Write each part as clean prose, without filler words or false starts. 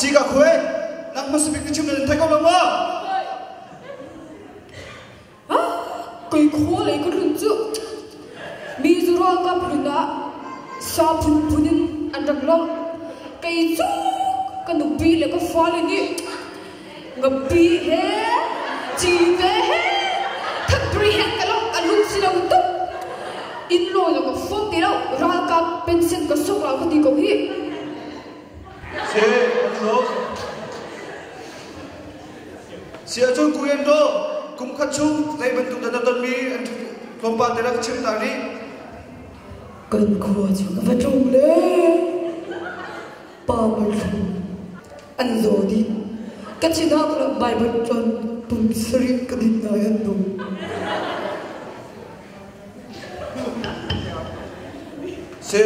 chỉ cả khối nắng mất sự chim nên thấy câu lắm mà cái khối này có đừng chứ Mizoram ka puna sa punin andang long cái chú cái nụ bi là cái pha lên đi ngập bi he chỉ về he thật bri he cái long anh lúc xí đâu túc in lôi là cái phong tí đâu ra cái pension cái số là cái gì cũng hi xe anh lo xe chung cùi anh đó cũng khát chung đây bên tụi ta tân mi anh không bàn tới là chim tàng đi cần khua chứ cái vật trùng đấy ba mươi anh rồi đi cái chuyện đó là bài vật tròn tung sri cái định nói anh đúng xe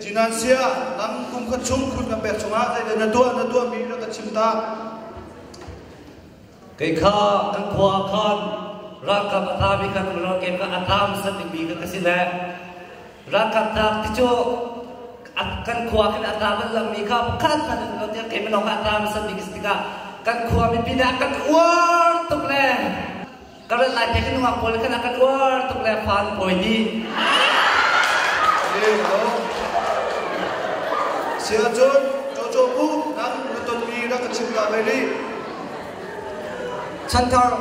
chỉ nan xe nắm cũng khát chung khut ngập bẹt chung á đây là tua mi là cái chim ta cái kha cái khua khan ra cái ta bị cái nó cái atam sân bị cái gì đấy ra cái ta thì cho kan khua cái atam là mi kha khát cái nó cái mình nó atam sân bị cái gì kan khua mi pina kan uar tuk le kalau lại cái nó mặc boleh kan akan uar tuk le fan boy đi xe chôn cho bu nắm tuần mi là cái chim ta về đi Chantar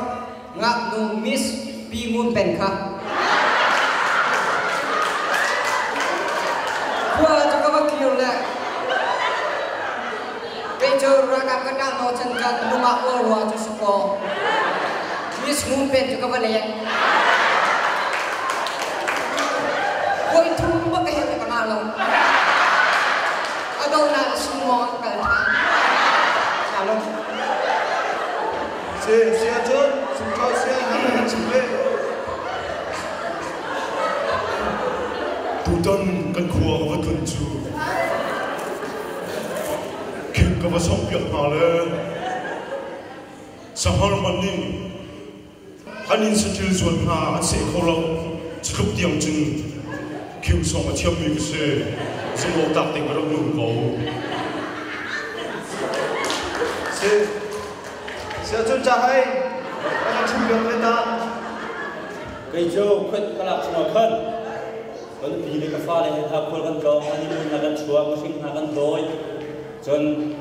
ngak nu miss pingun pen kha. Qua cho các bác kiều lại. Bây giờ ra gặp các đang nói chân chân nu ma ua rua cho support. Miss mun pen cho các bác lại. Koi thu bác cái hiện cái nào luôn. Ở đâu là semua cái nào luôn. xe chốt chúng ta xe nắm là chim lên tu tân kan khua và tuần chu khen ka va song piak na le sahar mani anin satil zuan ha an se kholo chlup tiang chun khiu so ma thiam mi ke se zmo tak te ka ro nu ko xe chốt cha hay anh chim được lên ta cái châu khuyết cái lạc nó khẩn còn vì cái pha này thà khôi con trâu anh đi là con chúa mà sinh là con đôi chân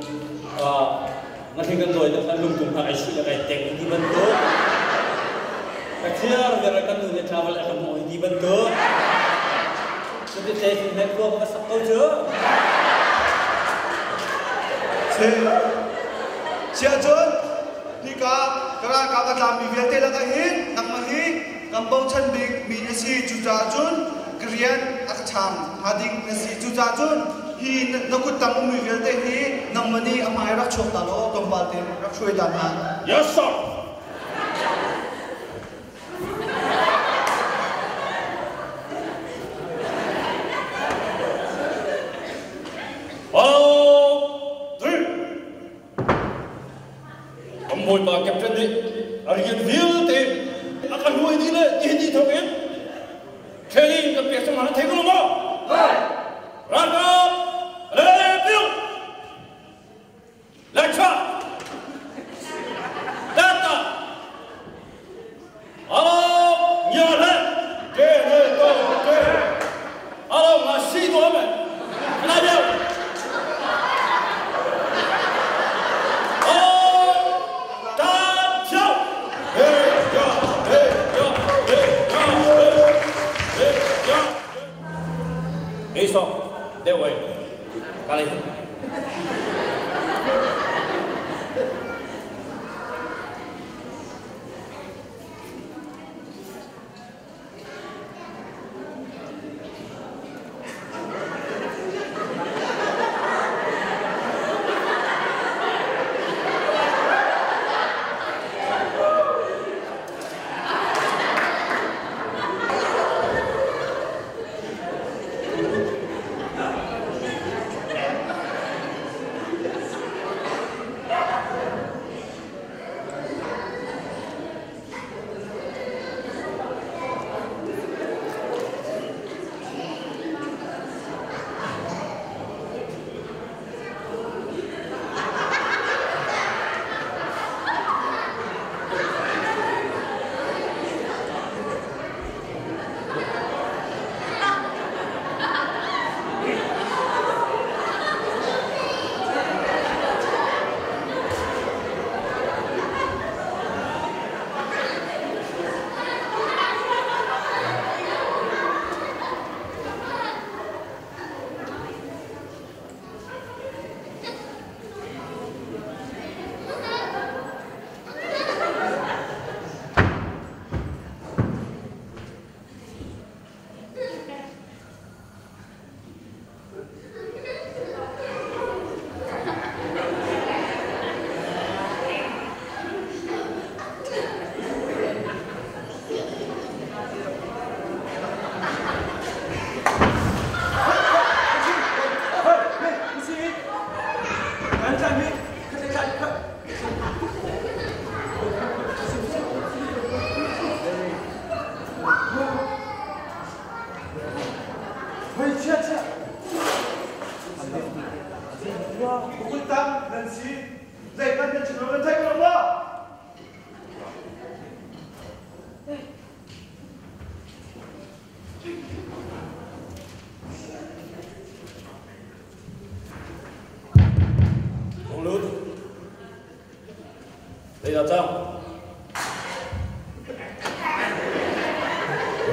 nó khi con đôi thì anh lùng cùng hai sự là cái tệ đi bên đó cái kia là con người travel là con mồi đi bên đó cho nên thế thì hết luôn có sắp câu chưa xe chốt đi cả các làm bị việc thế là cái hết nằm mà hết cầm bông chân bị nasi chú cha chun Korean ác cham hading nasi chú cha chun hi nó cũng tăng bị việc thế hi nằm mà đi amai rak chok ta lo tom ba te rak chui dan ha yes sir mồi bà kẹp chân đi, ở hiện viên thì akan nuôi đi lên, đi thôi em, thế thì cái việc xong mà nó thấy không không? Ra ra, lên tiêu, lên cho, lên ta, nhớ lên, cái tôi cái, mà xí tôi mày, làm gì? Eso, de hoy, vale.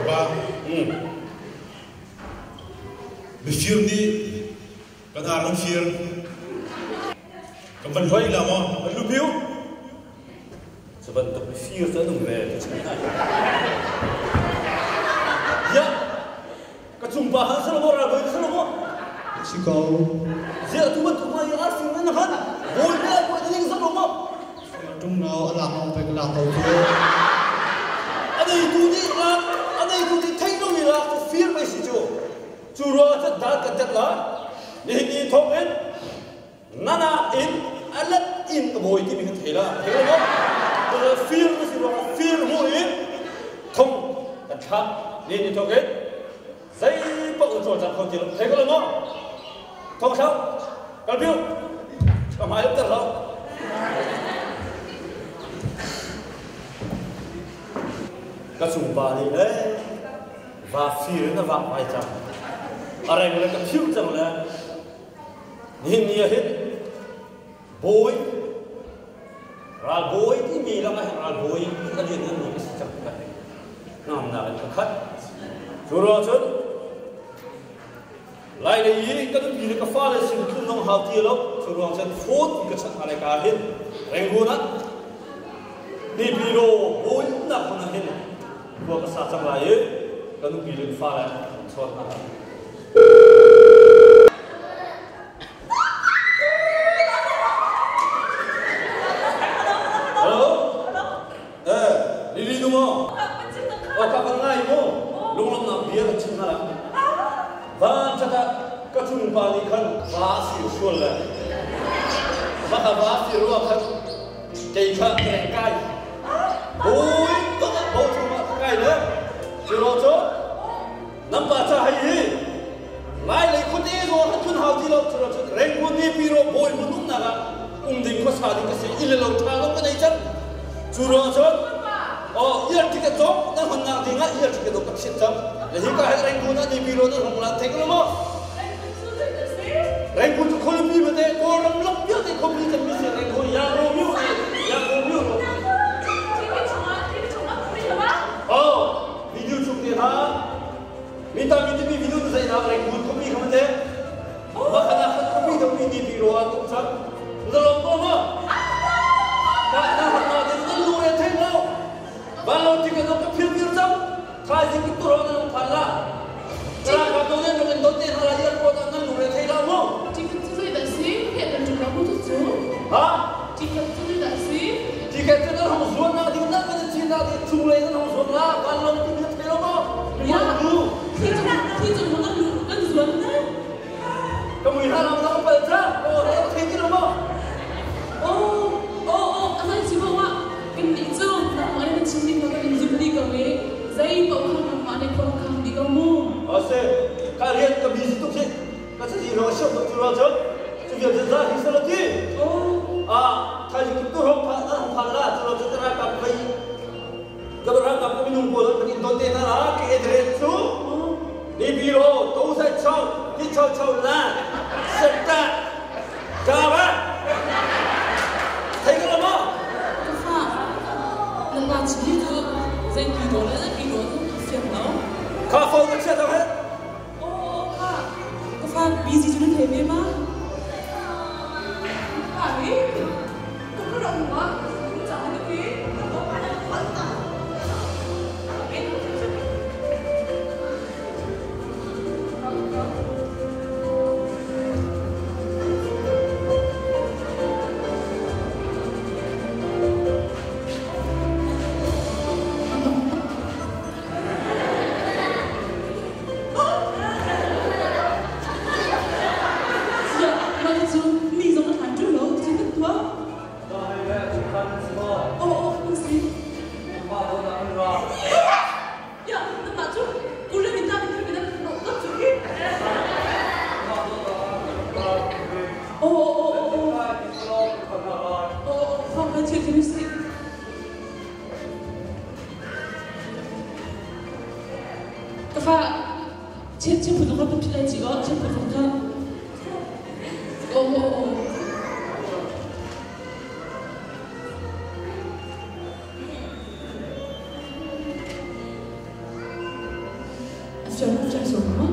Ba. Befir ni kadang befir. Kapan hoi lama, lu biu. Sebentuk befir tu nung le. Ya. Kecumbahan selama orang selama. Si kau Dia tu betul mai asing mana kan? Boleh buat ini selama. Trung nào làm ông phải làm đầu tiên. Anh ấy tu đi là, anh ấy tu đi thấy đâu vậy là tu phiền mấy gì chứ? Chú rồi chắc đã cẩn thận là, đi thông in, nana in, anh lật in cái bồi thì mình thấy là không? Rồi phiền cái gì đó, phiền mua in, thông cẩn thận, đi thông in, giấy bọc rồi chẳng không chỉ là thấy cái là thông sao? Cần biết, làm ai cũng được không? Các sùng bà đi đấy và phía nó vàng vài trăm ở đây là cái thiếu rằng là hình như hết bối ra bối thì vì là cái ra bối cái gì nữa mình sẽ chẳng phải nằm nào cái khách rồi chứ lại là ý cái gì cái pha là xin cứ nông hào tiêu lắm rồi chân phốt cái chân này cả hết rèn luôn á đi video bối là không là hết buat kesasar lain, kalau bilik file soal apa? Halo, Lili tu mo? Oh, kapan ngai mo? Long nak biar kecil nak. Van cakap kacung balik kan basi usul lah. Maka basi ruang kan jika mereka, oi, tak bau cuma cái nữa, chứ lo chốt, nắm bắt cha hay gì, lại lấy con đi rồi, con hào đi lâu, chứ lo chốt, rèn con đi pi rồi, bồi con đúng nào, đình có sao đình cái gì, ile lâu thang lâu cái này chắc, chứ lo chốt, ile thì cái chốt, nó hôm nào thì ngã ile thì cái đồ cắt xịt chấm, để hiện cái rèn con đi pi rồi, nó không làm thế cái mà, rèn con cho con pi mà thế, con làm lắm biết thì không đi chân biết gì, rèn con ya rô miu rồi. Video chụp tiền ha, mình ta video như vậy nào, lại cuốn không đi không thế, mà khả năng không đi đâu đi video à cũng chắc, rồi làm sao mà, cả na hàng nào thì nó luôn là thế nào, và lâu thì cái nó cái phiêu phiêu trong, thay vì cáiตัวเราnó phản là, ra cáiตัวnày mình đốt tiền là gì ăn quạt nó luôn là thế nào không? Chỉ cần tôi đã xí, hiện tại chúng nó không tốt số. Hả? Chỉ cần tôi đã xí. Chỉ cần tôi nó không xuống nào thì nó cái chuyện nào thì chung lên nó không xuống là, và lâu thì mình thế nào không? Ya, thì chúng nó đang xuống đấy. Kamu ini haram nak baca, oh, saya tidak mau. Anh chỉ bảo cái này chứ, làm anh ấy chỉ biết cái mình giúp đi cái gì, giấy bảo không làm anh ấy không làm đi cái mù. Ase, kalian ke busy tu sih, kasi si Rosho tu Rosho, tu dia jadi dah hisap lagi. Kalau kita orang pala, tu Rosho tu nak apa lagi? Kalau orang apa minum bola, pergi tonton nara, ke edret tu, di biro, tu saya chow, di chow lah, serta, jawab. Thấy cái đó không? Cái pha, lần nào chỉ biết được, dây biro nó phiền lắm. Khá phong cái chuyện đâu hết. Cái pha busy cho nên thế mấy má. Phải, cũng có động quá, cũng chẳng được gì. 제 부동산 필요해 지가 제 부동산 chân chạy xuống á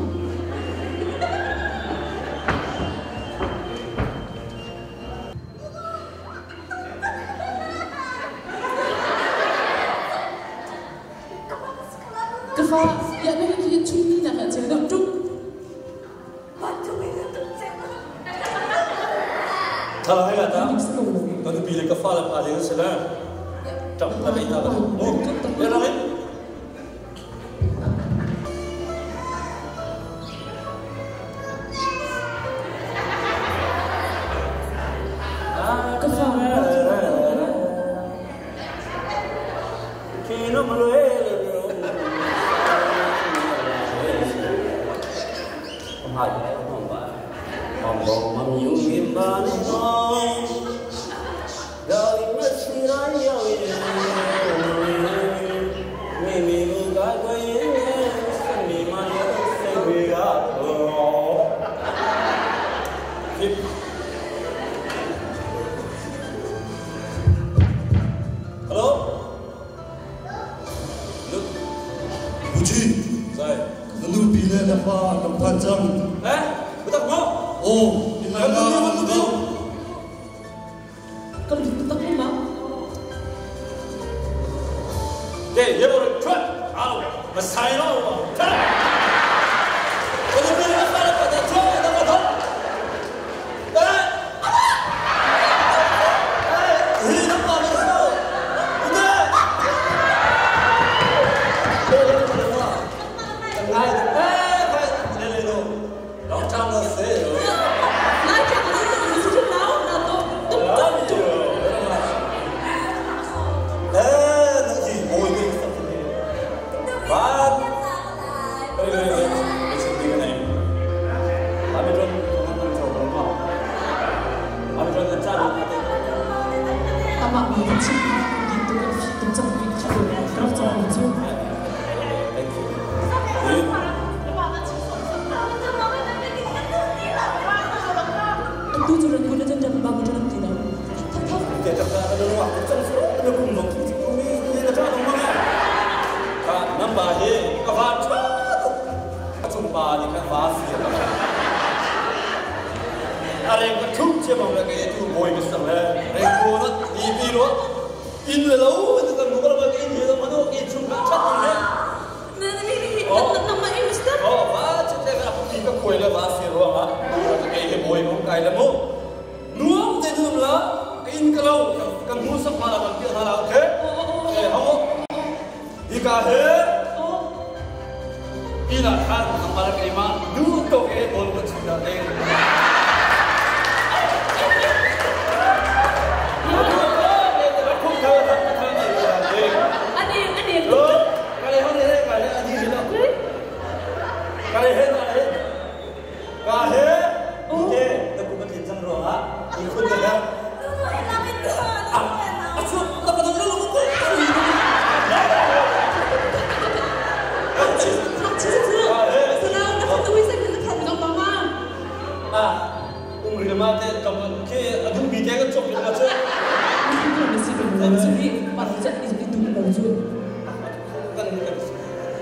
cái pha ya nó hiện chung như là chế độ chung Kalau hay kata, kalau pilih kafal apa dia selah, tak tapi tak apa. Oh, ya lagi. Kino maluel. Hai, Mambong mengium banong dari mesirah yang mimi muka kaya seni maya sebiato. Halo, Buji, saya. lalu bila dapat panjang. Betul mau? Oh, di mana kau? kalau ditetap memang Deh, dia baru cepat. Masai lo. Cepat. Kalau dia nak pada cepat, dah betul. Dah. Ini nampak betul. Udah. Tengah. Lele lo. Long time no see. Mama benci gitu kan kencang gitu keras gitu itu juga guna dan bangun dalam tidak Dia cakap ada waktu terus ada gumong ini dia cakap mana kak nambah he kawan jumpa di kan fasi ada yang kecuk siapa mereka itu boy besar rekor di biro in lalu itu kan bukan bagi ini itu mana itu cuma cat ini nama ini Mister oh baca cakap apa kita kue le fasi ruang ah kayak boy mau kayak lemu nuam jadi nuam lah in kalau kan musak malah kan dia malah oke kamu jika he ina kan kembali ke imam dulu tu ke bol bercinta deh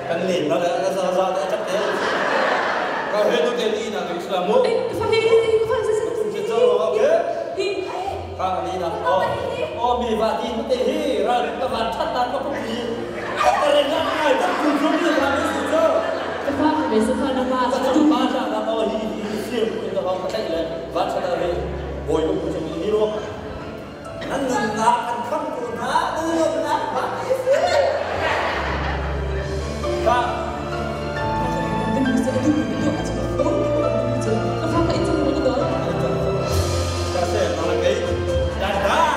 kan lin nó đã do đã chắc thế có hết tôi tiền đi nào thì là mua phải cũng chỉ cho nó ok ta đi nào bị vạ đi nó tiền đi ra các bạn chắc ta có không gì các bạn làm ai tất cũng không được làm cái gì chứ các bạn về sự phản ứng mà các bạn ba ra là tôi đi siêu cái đó không chạy lên vắt cho ta đi bồi cũng không đi luôn anh ngừng ngã anh không còn ngã đưa ngã vắt và dan bisa itu aja apa itu itu kasih malah kayak dadah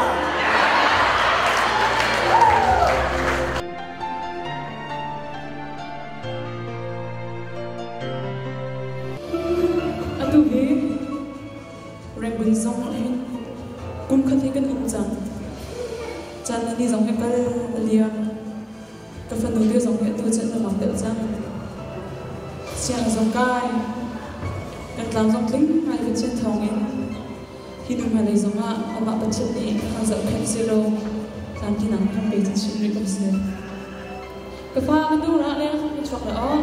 aduh he reng bin song lên cũng không thấy cái ung rằng chân đi giống cái liền cái phần đầu tiên giống hiện tôi sẽ là bằng tự rằng sẽ là giống cai cái làm giống lính hai bên trên thòng ấy khi đừng mà lấy giống ạ ông bạn bật chất đi hàng dẫn hết zero làm khi nắng không bị gì chuyện bị bật zero cái pha cái đâu ra đây không chọn nữa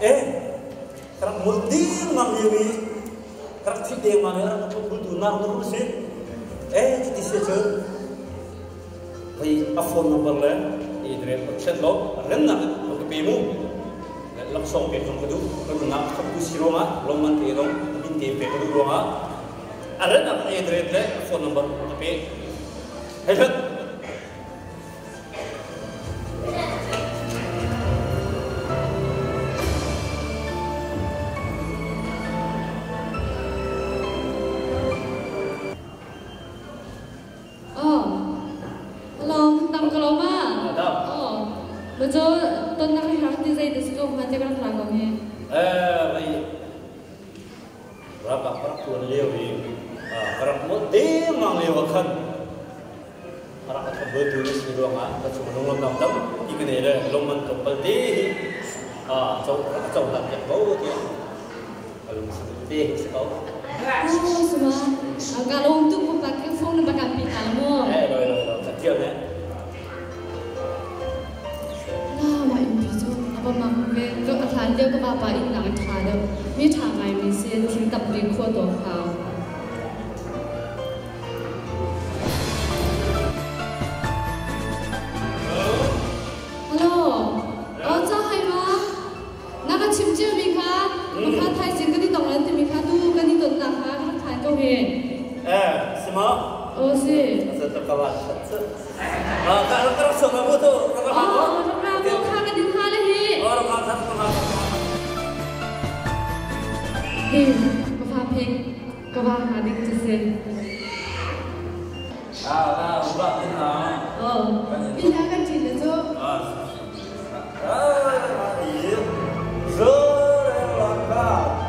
karena multi manggil karena tidak manggil orang betul nang terus jadi sajaไปอัฟอนนับเลยอีเดรนเสร็จแล้วเรื่องนั้นมันก็เป็นมูลักษณะเป็นคนกระดูกแล้วก็นับขับดูสิโรมาลงมันเองลงบินเทปกระดูกโรมาเรื่องนั้นอีเดรนเลยอัฟอนนับก็เป็นเฮ้ยkalau untuk memakai phone bakal kamu. Nah, mai bisu apa mangke ke athlan dia ke bapa in nang athlan dia. Mi tha mai mi se thing tap ri kho to kha. Hello. Cha hai ma. Na ka chim chi mi kha. Ma kha thai sing ka ni tong lan ti mi kha tu ka ni ton na kha thlan ko he. Semua? Oh, sih. Satu kawan. Kalau terus sama tu, kalau kamu kan di mana ni? Orang kan sama. Kau peng, kau hadir tu sen. Buat ni lah. Oh, bila kan cerita tu? Iya. Zore langkah.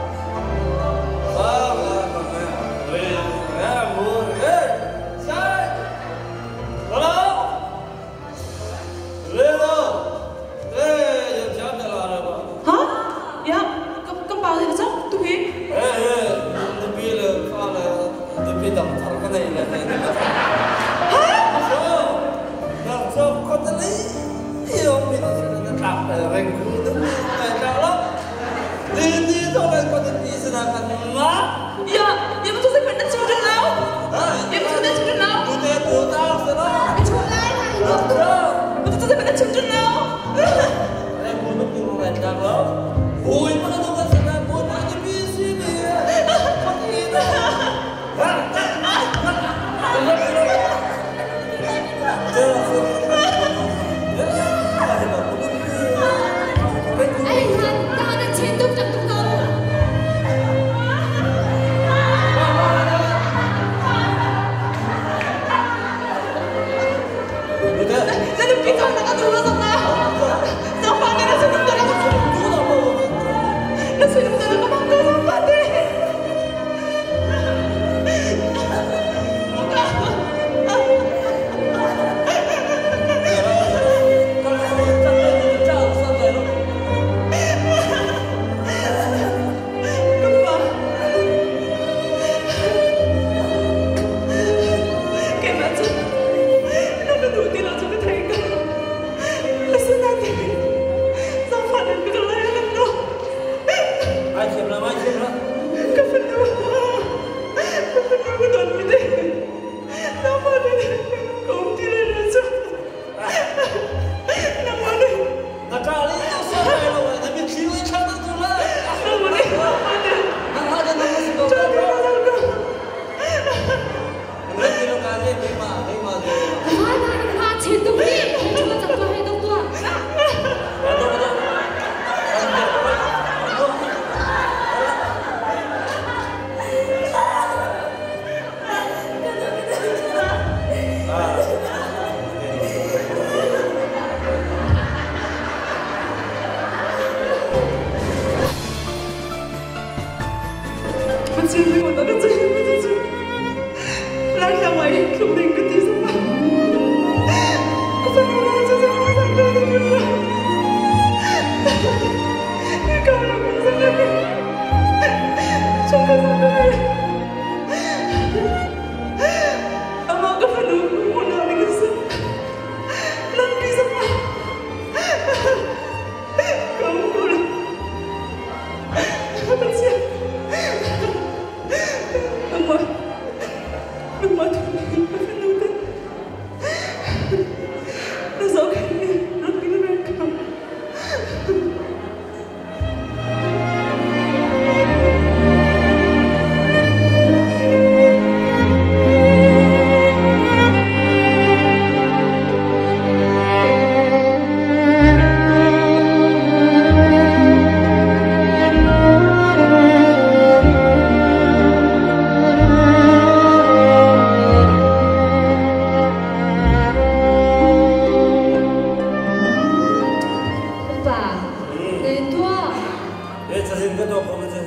sasin ka to ko mo sa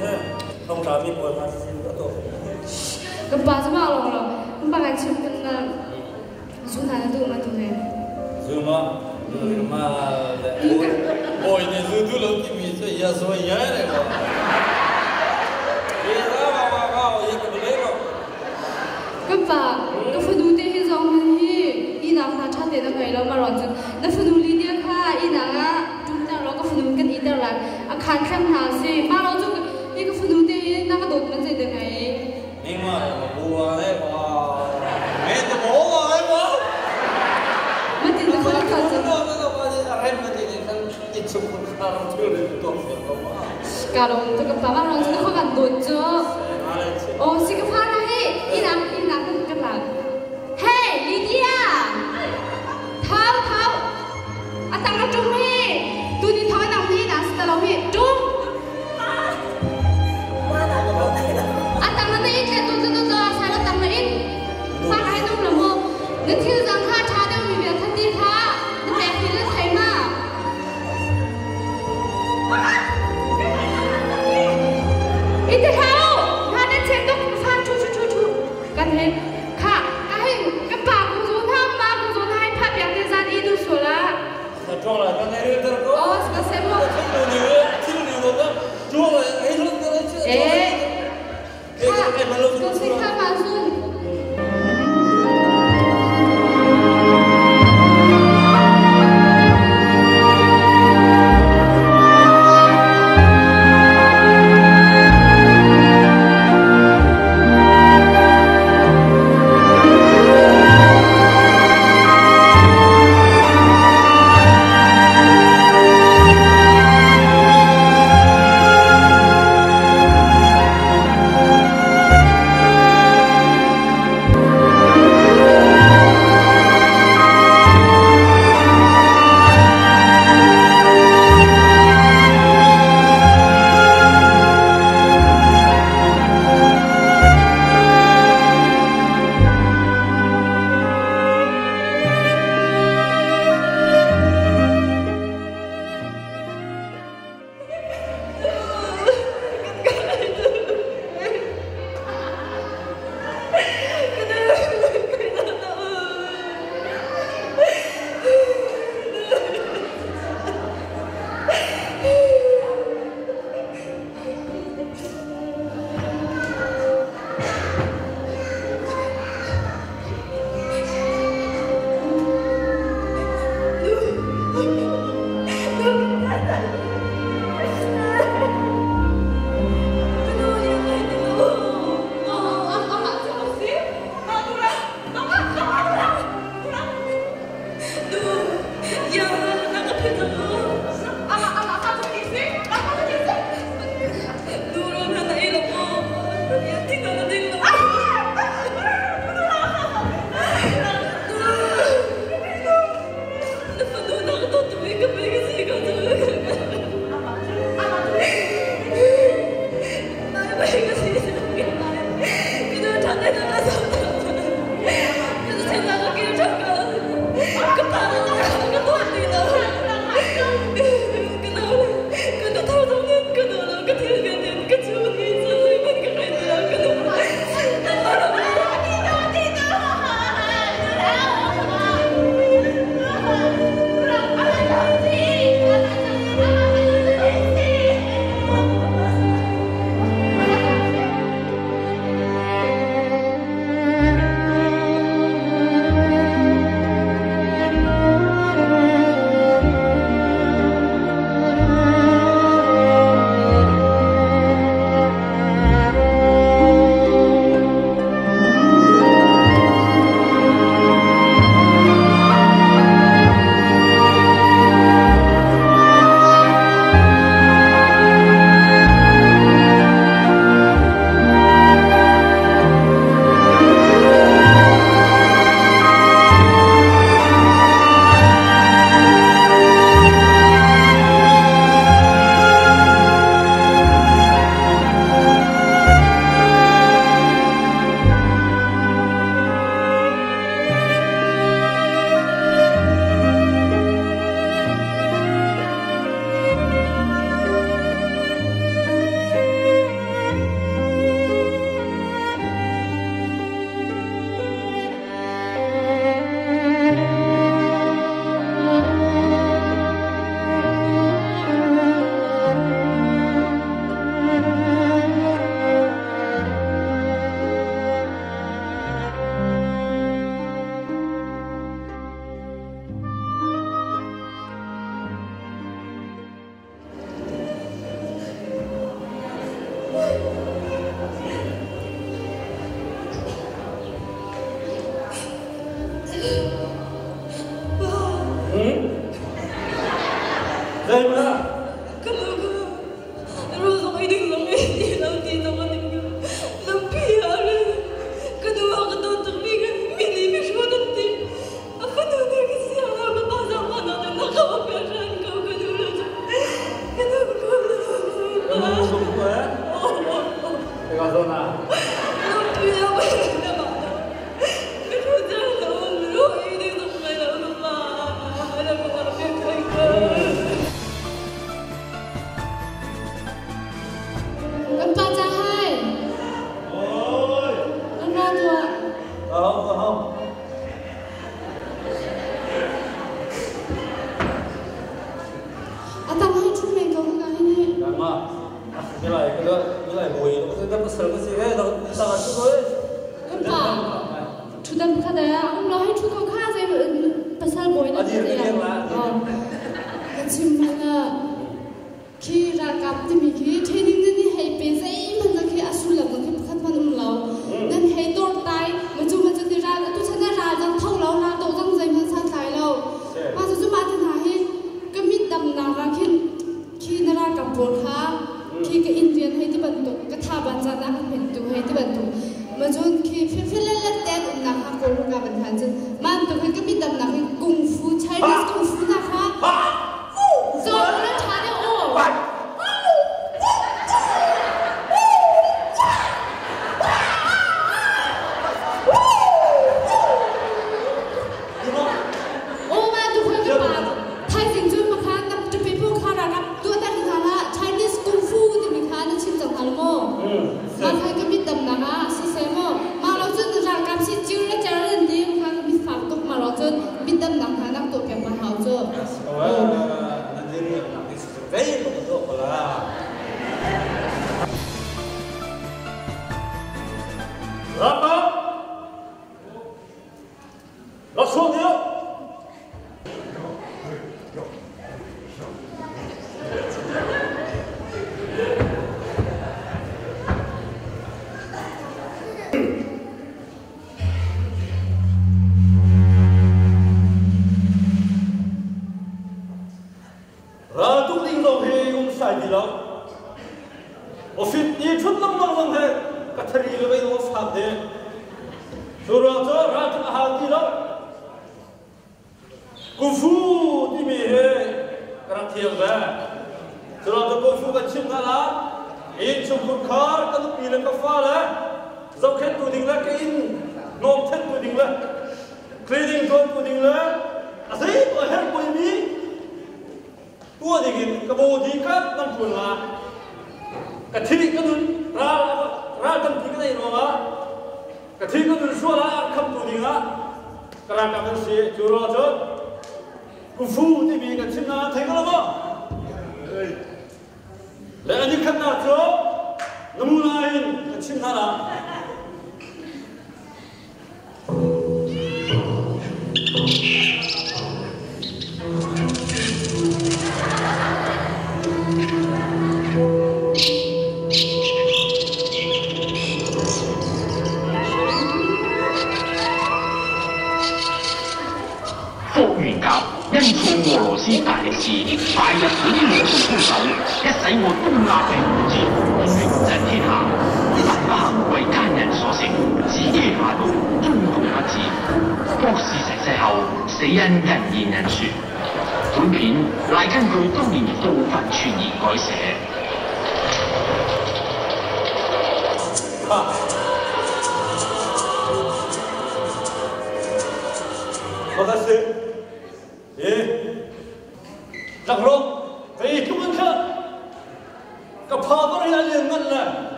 tong kami po ma sasin ka to Gapa sama long lo. Bagan sim kan na. Zuna na tu ma tu ne. Zuma boy ne zudu lo ki mi so ya so ya re ba ye ra ba ye ka le ba Gapa ka fudu te hi zong han hi. Ina na cha te na ngai lo ma ron chu. Na fudu li dia kha ina nga tum ta lo ka fudu kan i da la. A khan kham na si ma lo chu ni ka fudu te na ka dot man se de ngai. Ni ma ma bua le ba me to mo ba le ba Ma ti na kha ka chu. no no ba ni a ren ma ti ni kan ti chu ko ka ro chu le to ko ba Ka lo tu ka pa ma ron chu ka kan dot chu. ale che Oh, si ka fa na he. Ina ka pa. Hey, Lydia. Thao. Atang na chung he. Tu ni thao na he na sta lo he. Chung. Atang na ni che tu sa lo tang na in. Fa hai nong lo mo. Na thil jang kha cha da mi bia than ti kha. Na pe phi le thai ma. Ite thao. Na na che tu fa chu. Kan he. Kha. Ka he. Ka pa ku zo na ma ku zo na hai pha bia te zan I du so la. na chong la ka ne re ter ko Oh, ska se mo. ti ni lo da chong la ai lo da che Kha. Ska se kha ma sun.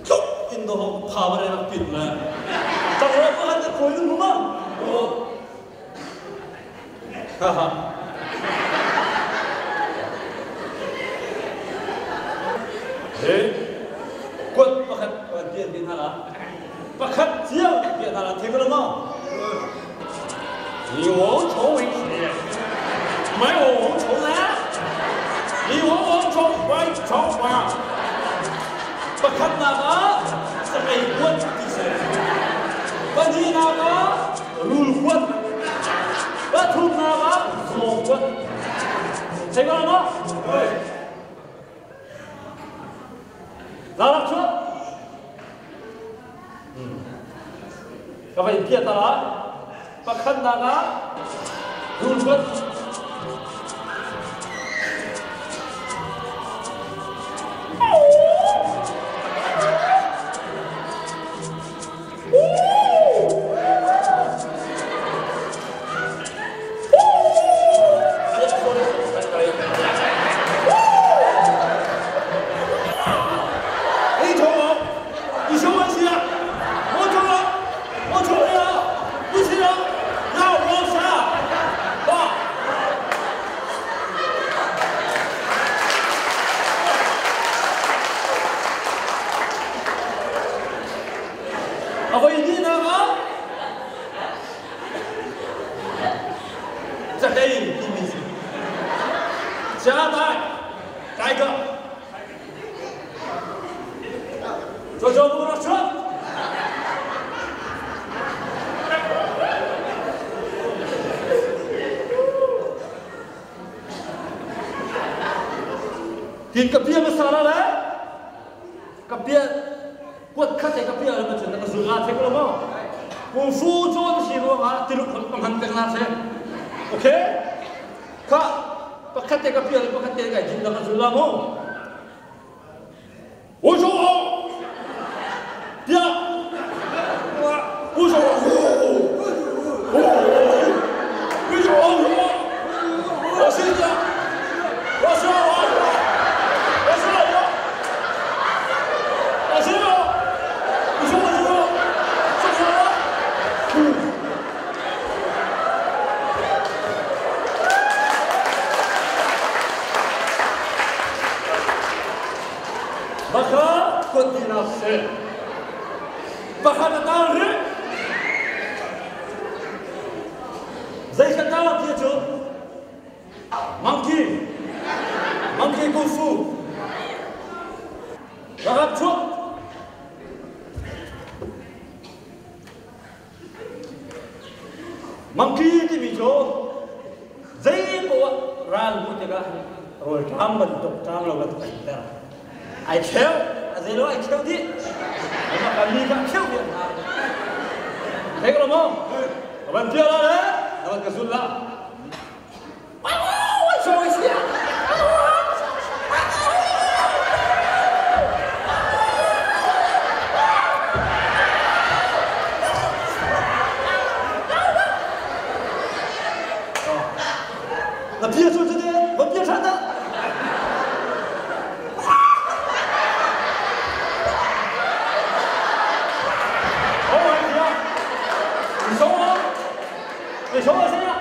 Chúc in đồ hộp thả vào đây là kịp là chẳng lẽ có hai cái khối lưng đúng không? Ha ha. Thế quân bác khát tiền tiền hả? Bác khát chiêu tiền hả? Thế có đúng không? 你王朝为谁？买我王朝呢？你王朝为朝嘛？不看那个是美国的事，不你那个入关，不出那个锁关，这个了吗？对。拿了车。各位别打了。 Pakan naga, rulbat. Apa ini nama? Jadi ini sih. Siapa? Tiger. Jojo murah cepat. Tin kapia masalah lah. Kapia quất khát cái kia là một chuyện là cái sự thế có không? Cùng phu cho cái gì luôn à? Từ lúc còn hành cái nào thế? Ok? Cả, bắt khát cái kia là bắt khát cái gì là cái sự làm không? Ôi trời ơi! Đi à? Ôi trời ơi! Ôi trời ơi! Tôi xin ra! Tôi xin ra! Tôi xin ra! Tôi xin ra! Maka koordinasi, bahkan tarik, saya kata dia tu, monkey kungfu, bahkan tu, monkey di bijo, saya bawa ragu juga, roll jam bentuk jam lawan kita. Ai khéo, gì đó ai khéo đi, mà cần đi càng khéo việc nào, thấy có không? Bạn kia đó đấy, bạn cái run lại, trời ơi, là bia rồi thế đấy, vẫn bia sẵn đó. Để xuống rồi xem nào.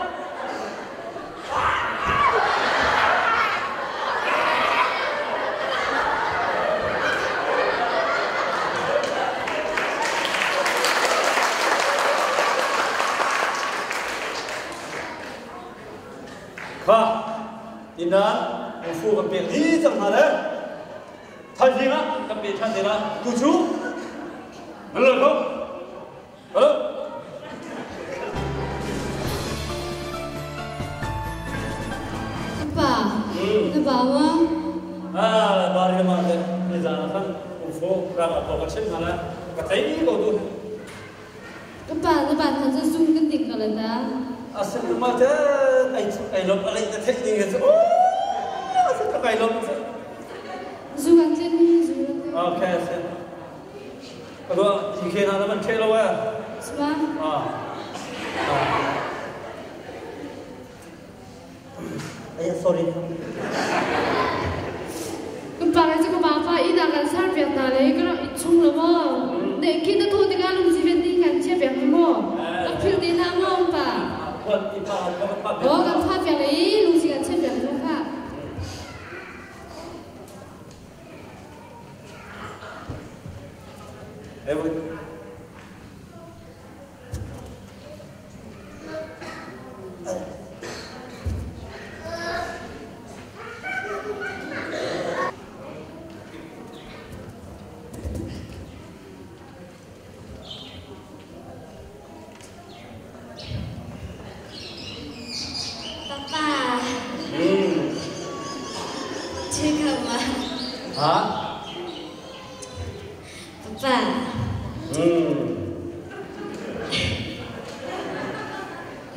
Kha, tin đó, ông phu cầm biển đi chẳng hả đấy? Thay gì á, cầm biển chăn thế là tu chú, nó được không? Bawa. Bari mana ni jangan kan ufo raga pokoknya mana katanya kau tu. Lepas hanya zoom ketik kalau dah. Asal macam ay lom alay na teknik itu. Oh, asal tak ay lom. Zoom aja ni zoom. Okay, asal. Kalau ikan ada mana kelo ya? Sebab. Ayah sorry. Kembali aja ke bapak ina kan sar việc ta lấy cái đó chung lắm mà để khi nó thôi thì cái lúc gì bên đi kan chia việc lắm mà nó phiêu đi nam không bà kan phát việc đấy lúc gì kan chia việc luôn cả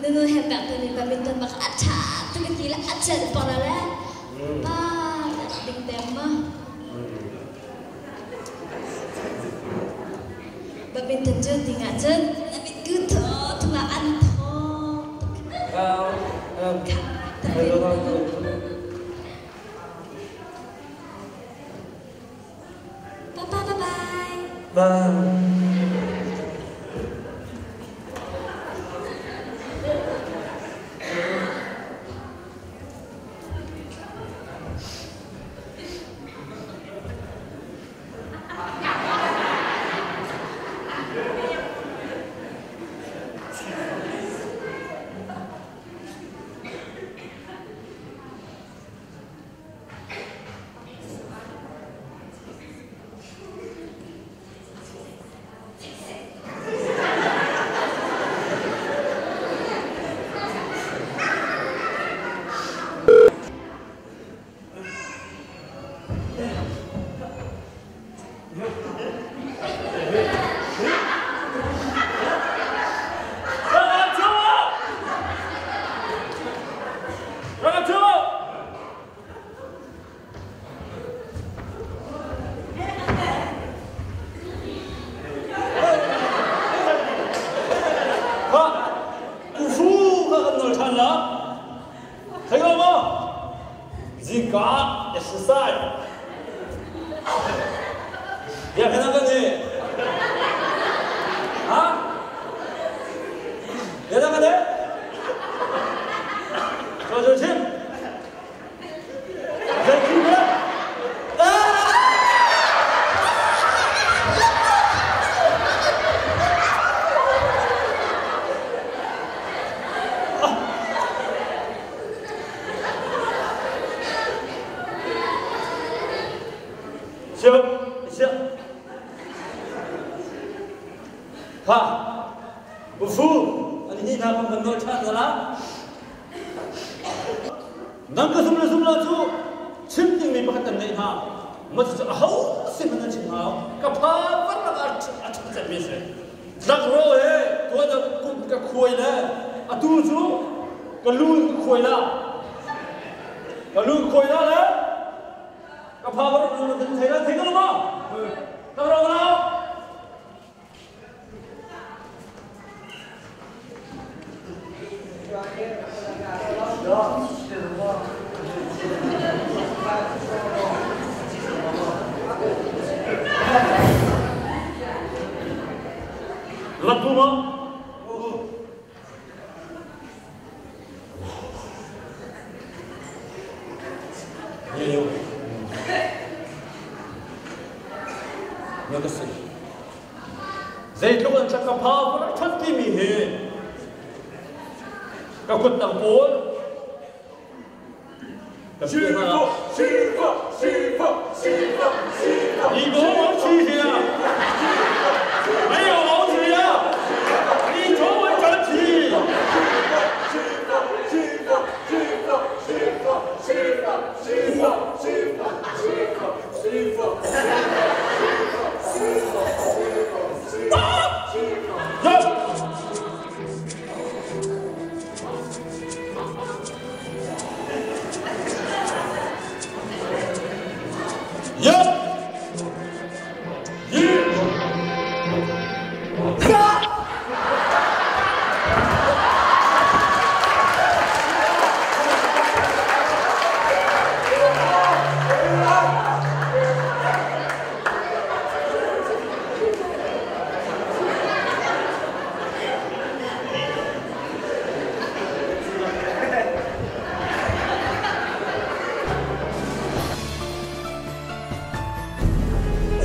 Nunu hebat tu ni badminton mak acak tu gila acak depan lah. Tak ding tema. Badminton je tinggal je, tapi tu tu lah antok. Papa bye bye. Bye.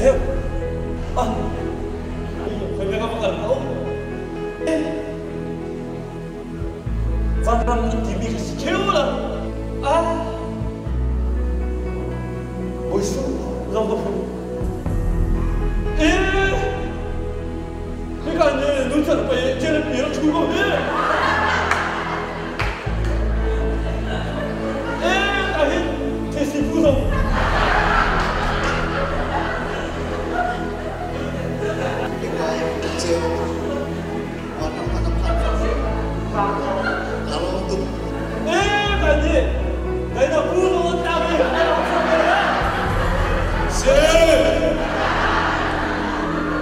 Heo. Ah. Phải mấy cái phần đâu. Văn năm thì bị kêu là ôi số lòng có phụ cái này nó thật phải trên là nó chui vào đấy cái thế gì phụ đâu Đấy là vui luôn tao đi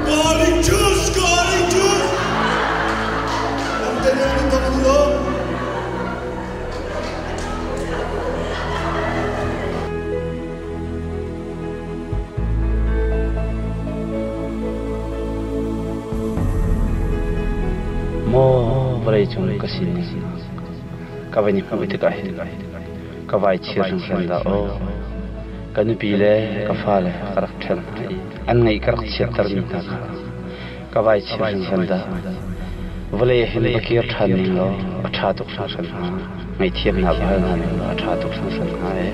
Garlic juice Em tên em đi tập luôn Mo bray chung kasin kavani phamite ka hi ka vai chir sang da o kan pile ka fale karak than an ngai karak chir tar mi ta ka vai chir sang da vole hin bakir than ni lo atha tuk sang san ha ngai thiam na ba na ni lo atha tuk sang san ha e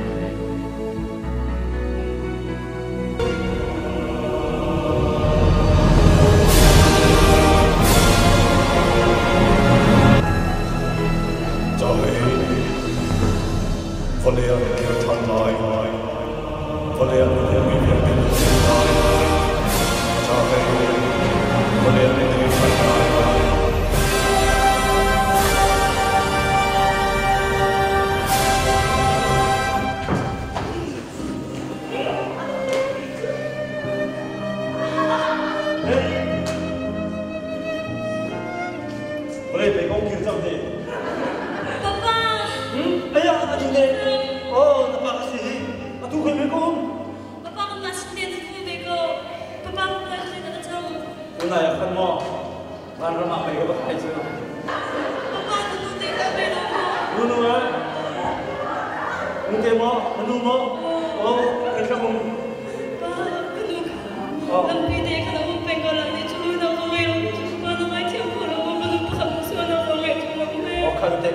Hãy subscribe cho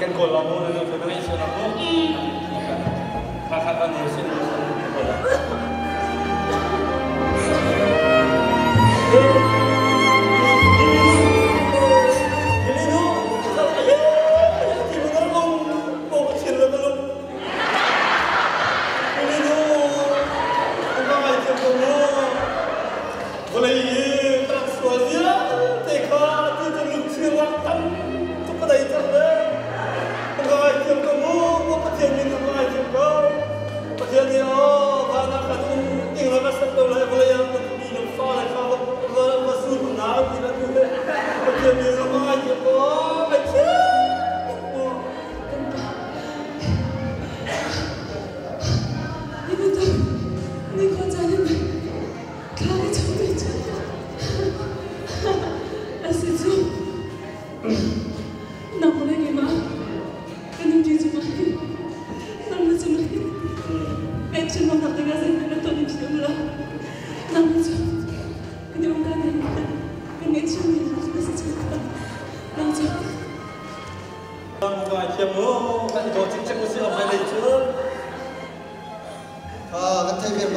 kênh Ghiền Mì Gõ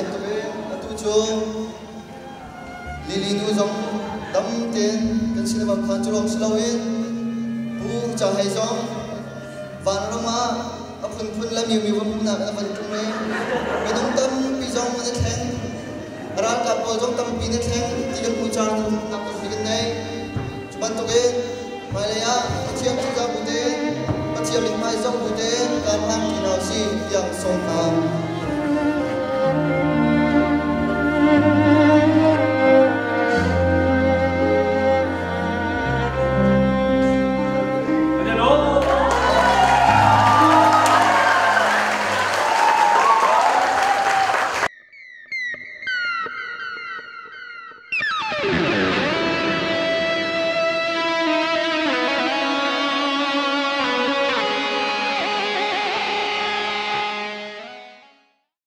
để không bỏ lỡ những video hấp dẫn.